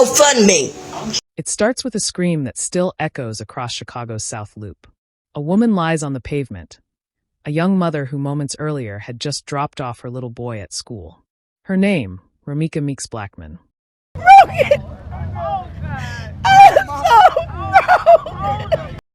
GoFundMe. It starts with a scream that still echoes across Chicago's South Loop. A woman lies on the pavement, a young mother who moments earlier had just dropped off her little boy at school. Her name, Romeca Meeks-Blackmon.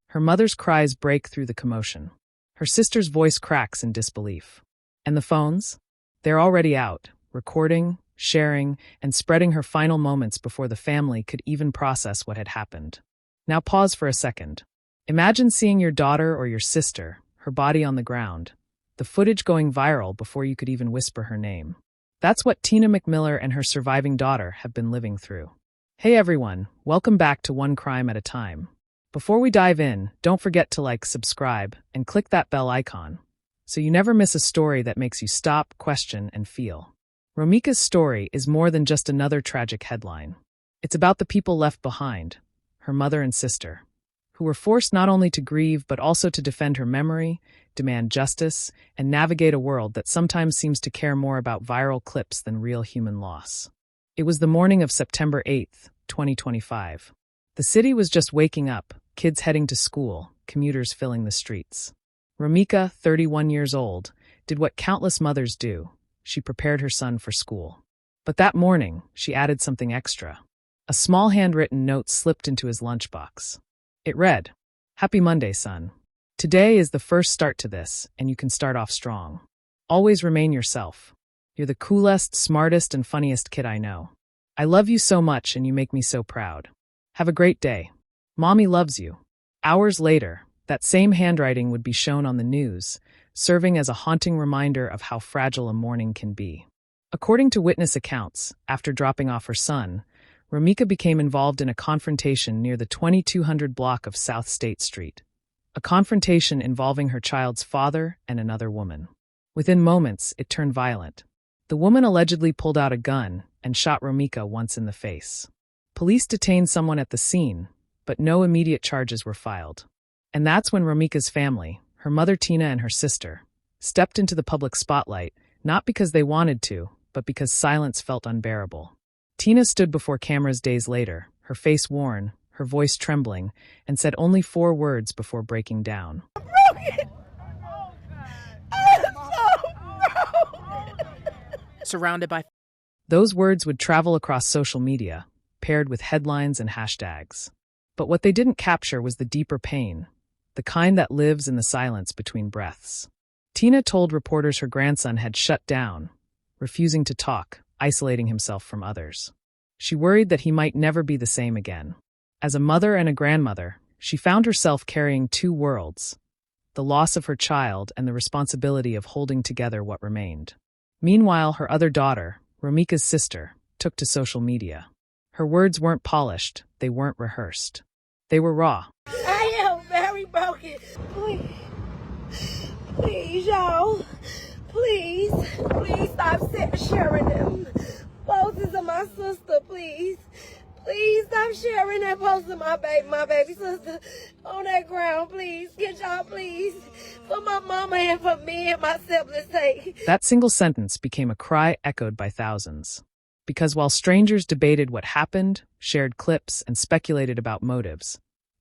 Her mother's cries break through the commotion. Her sister's voice cracks in disbelief. And the phones? They're already out, recording, sharing, and spreading her final moments before the family could even process what had happened. Now pause for a second. Imagine seeing your daughter or your sister, her body on the ground, the footage going viral before you could even whisper her name. That's what Tina McMiller and her surviving daughter have been living through. Hey everyone, welcome back to One Crime at a Time. Before we dive in, don't forget to subscribe, and click that bell icon, so you never miss a story that makes you stop, question, and feel. Romeca's story is more than just another tragic headline. It's about the people left behind, her mother and sister, who were forced not only to grieve but also to defend her memory, demand justice, and navigate a world that sometimes seems to care more about viral clips than real human loss. It was the morning of September 8th, 2025. The city was just waking up, kids heading to school, commuters filling the streets. Romeca, 31 years old, did what countless mothers do. She prepared her son for school. But that morning, she added something extra. A small handwritten note slipped into his lunchbox. It read, "Happy Monday, son. Today is the first start to this, and you can start off strong. Always remain yourself. You're the coolest, smartest, and funniest kid I know. I love you so much, and you make me so proud. Have a great day. Mommy loves you." Hours later, that same handwriting would be shown on the news, serving as a haunting reminder of how fragile a morning can be. According to witness accounts, after dropping off her son, Romeca became involved in a confrontation near the 2200 block of South State Street. A confrontation involving her child's father and another woman. Within moments, it turned violent. The woman allegedly pulled out a gun and shot Romeca once in the face. Police detained someone at the scene, but no immediate charges were filed. And that's when Romeca's family, her mother Tina and her sister, stepped into the public spotlight, not because they wanted to, but because silence felt unbearable. Tina stood before cameras days later, her face worn, her voice trembling, and said only 4 words before breaking down. Surrounded by... Those words would travel across social media, paired with headlines and hashtags. But what they didn't capture was the deeper pain, the kind that lives in the silence between breaths. Tina told reporters her grandson had shut down, refusing to talk, isolating himself from others. She worried that he might never be the same again. As a mother and a grandmother, she found herself carrying 2 worlds, the loss of her child and the responsibility of holding together what remained. Meanwhile, her other daughter, Romeca's sister, took to social media. Her words weren't polished, they weren't rehearsed. They were raw. I am very broken. Please, y'all. Please stop sharing them. Poses of my sister, please. Please stop sharing that post of my baby sister on that ground, please. Get y'all, please. For my mama and for me and my siblings' sake. That single sentence became a cry echoed by thousands. Because while strangers debated what happened, shared clips, and speculated about motives,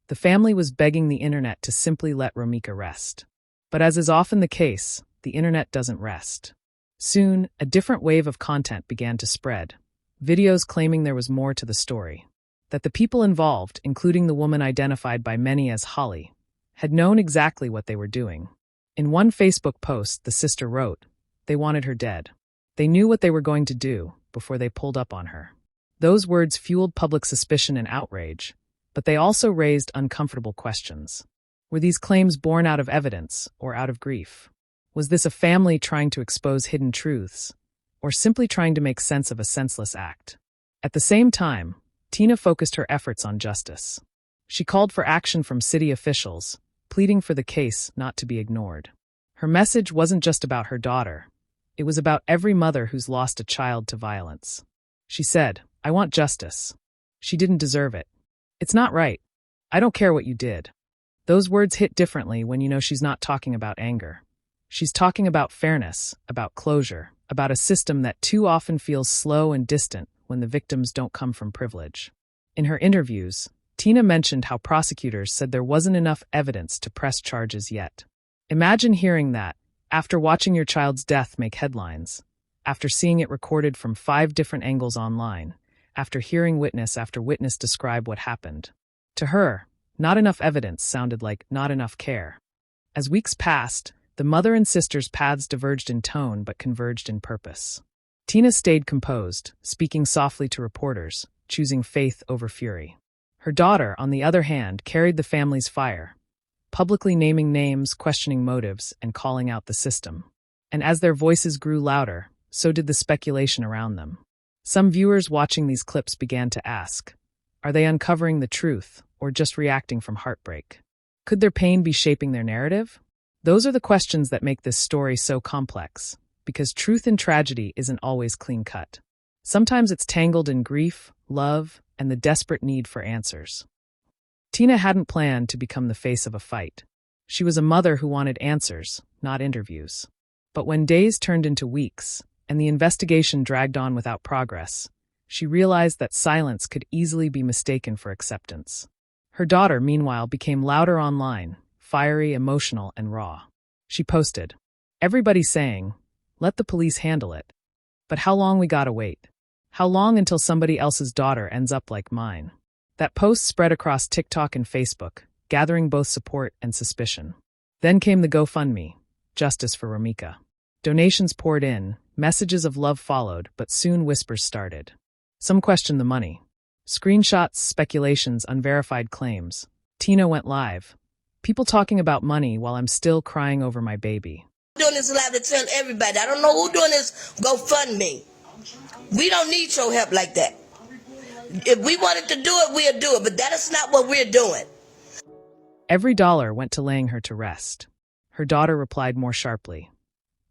the family was begging the internet to simply let Romeca rest. But as is often the case, the internet doesn't rest. Soon, a different wave of content began to spread. Videos claiming there was more to the story. That the people involved, including the woman identified by many as Holly, had known exactly what they were doing. In one Facebook post, the sister wrote, "They wanted her dead. They knew what they were going to do before they pulled up on her." Those words fueled public suspicion and outrage, but they also raised uncomfortable questions. Were these claims born out of evidence or out of grief? Was this a family trying to expose hidden truths, or simply trying to make sense of a senseless act? At the same time, Tina focused her efforts on justice. She called for action from city officials, pleading for the case not to be ignored. Her message wasn't just about her daughter. It was about every mother who's lost a child to violence. She said, "I want justice. She didn't deserve it. It's not right. I don't care what you did." Those words hit differently when you know she's not talking about anger. She's talking about fairness, about closure, about a system that too often feels slow and distant when the victims don't come from privilege. In her interviews, Tina mentioned how prosecutors said there wasn't enough evidence to press charges yet. Imagine hearing that, after watching your child's death make headlines, after seeing it recorded from 5 different angles online, after hearing witness after witness describe what happened. To her, not enough evidence sounded like not enough care. As weeks passed, the mother and sister's paths diverged in tone but converged in purpose. Tina stayed composed, speaking softly to reporters, choosing faith over fury. Her daughter, on the other hand, carried the family's fire, publicly naming names, questioning motives, and calling out the system. And as their voices grew louder, so did the speculation around them. Some viewers watching these clips began to ask, are they uncovering the truth or just reacting from heartbreak? Could their pain be shaping their narrative? Those are the questions that make this story so complex, because truth in tragedy isn't always clean-cut. Sometimes it's tangled in grief, love, and the desperate need for answers. Tina hadn't planned to become the face of a fight. She was a mother who wanted answers, not interviews. But when days turned into weeks, and the investigation dragged on without progress, she realized that silence could easily be mistaken for acceptance. Her daughter, meanwhile, became louder online, fiery, emotional, and raw. She posted, "Everybody's saying, let the police handle it. But how long we gotta wait? How long until somebody else's daughter ends up like mine?" That post spread across TikTok and Facebook, gathering both support and suspicion. Then came the GoFundMe, Justice for Romeca. Donations poured in, messages of love followed, but soon whispers started. Some questioned the money. Screenshots, speculations, unverified claims. Tina went live. People talking about money while I'm still crying over my baby. Doing this live to tell everybody. I don't know who doing this GoFundMe. We don't need your help like that. If we wanted to do it, we'll do it, but that is not what we're doing. Every dollar went to laying her to rest. Her daughter replied more sharply,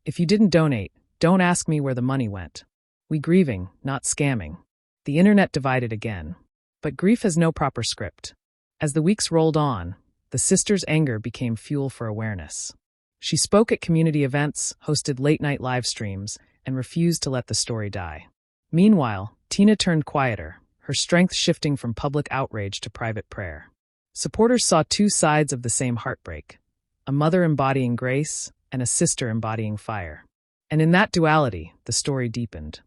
"If you didn't donate, don't ask me where the money went. We grieving, not scamming." The internet divided again. But grief has no proper script. As the weeks rolled on, the sister's anger became fuel for awareness. She spoke at community events, hosted late-night live streams, and refused to let the story die. Meanwhile, Tina turned quieter, her strength shifting from public outrage to private prayer. Supporters saw 2 sides of the same heartbreak, a mother embodying grace and a sister embodying fire. And in that duality, the story deepened.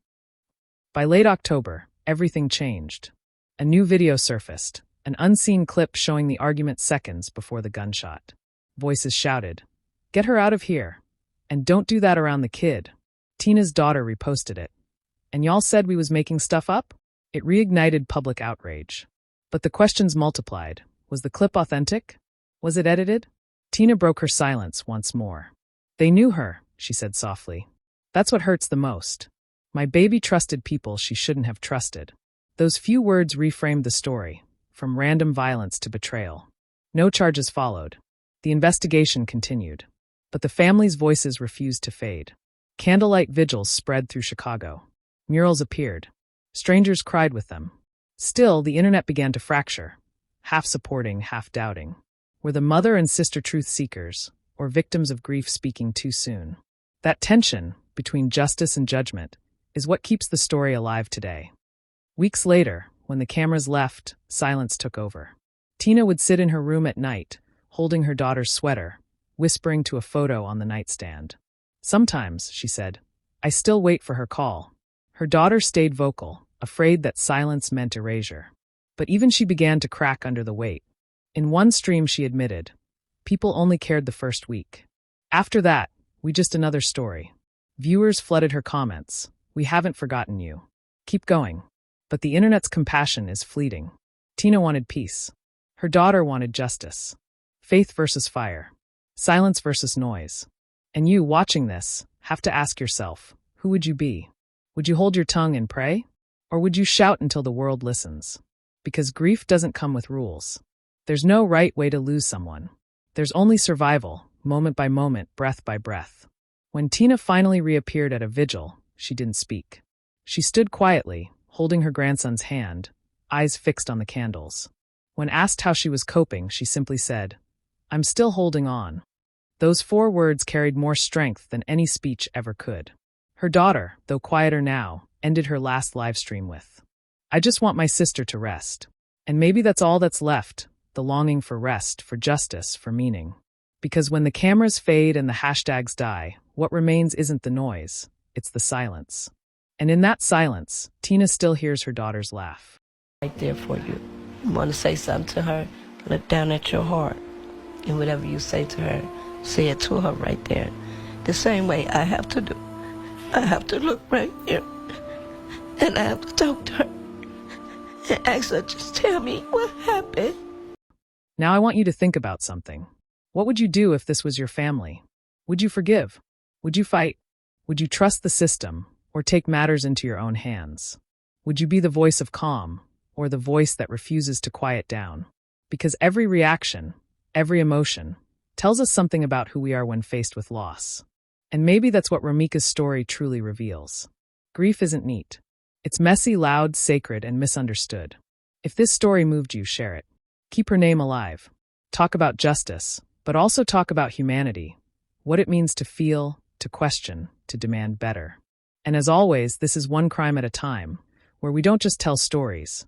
By late October, everything changed. A new video surfaced, an unseen clip showing the argument seconds before the gunshot. Voices shouted, "Get her out of here. And don't do that around the kid." Tina's daughter reposted it. "And y'all said we was making stuff up?" It reignited public outrage. But the questions multiplied. Was the clip authentic? Was it edited? Tina broke her silence once more. "They knew her," she said softly. "That's what hurts the most. My baby trusted people she shouldn't have trusted." Those few words reframed the story, from random violence to betrayal. No charges followed. The investigation continued. But the family's voices refused to fade. Candlelight vigils spread through Chicago. Murals appeared. Strangers cried with them. Still, the internet began to fracture, half supporting, half doubting. Were the mother and sister truth seekers, or victims of grief speaking too soon? That tension, between justice and judgment, is what keeps the story alive today. Weeks later, when the cameras left, silence took over. Tina would sit in her room at night, holding her daughter's sweater, whispering to a photo on the nightstand. "Sometimes," she said, "I still wait for her call." Her daughter stayed vocal, afraid that silence meant erasure. But even she began to crack under the weight. In one stream she admitted, "People only cared the first week. After that, we just another story." Viewers flooded her comments, "We haven't forgotten you. Keep going." But the internet's compassion is fleeting. Tina wanted peace. Her daughter wanted justice. Faith versus fire. Silence versus noise. And you, watching this, have to ask yourself, who would you be? Would you hold your tongue and pray? Or would you shout until the world listens? Because grief doesn't come with rules. There's no right way to lose someone. There's only survival, moment by moment, breath by breath. When Tina finally reappeared at a vigil, she didn't speak. She stood quietly, holding her grandson's hand, eyes fixed on the candles. When asked how she was coping, she simply said, "I'm still holding on." Those 4 words carried more strength than any speech ever could. Her daughter, though quieter now, ended her last live stream with. I just want my sister to rest. And maybe that's all that's left, the longing for rest, for justice, for meaning. Because when the cameras fade and the hashtags die, what remains isn't the noise, it's the silence. And in that silence, Tina still hears her daughter's laugh. Right there for you. You want to say something to her, look down at your heart. And whatever you say to her, say it to her right there. The same way I have to do. I have to look right here. And I have to talk to her. And ask her, just tell me what happened. Now I want you to think about something. What would you do if this was your family? Would you forgive? Would you fight? Would you trust the system, or take matters into your own hands? Would you be the voice of calm, or the voice that refuses to quiet down? Because every reaction, every emotion, tells us something about who we are when faced with loss. And maybe that's what Romeca's story truly reveals. Grief isn't neat. It's messy, loud, sacred, and misunderstood. If this story moved you, share it. Keep her name alive. Talk about justice, but also talk about humanity, what it means to feel, to question, to demand better. And as always, this is one crime at a time, where we don't just tell stories.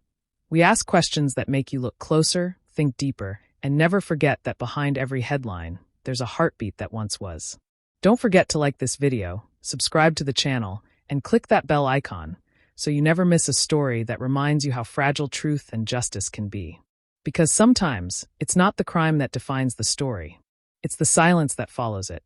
We ask questions that make you look closer, think deeper, and never forget that behind every headline, there's a heartbeat that once was. Don't forget to like this video, subscribe to the channel, and click that bell icon, so you never miss a story that reminds you how fragile truth and justice can be. Because sometimes, it's not the crime that defines the story. It's the silence that follows it.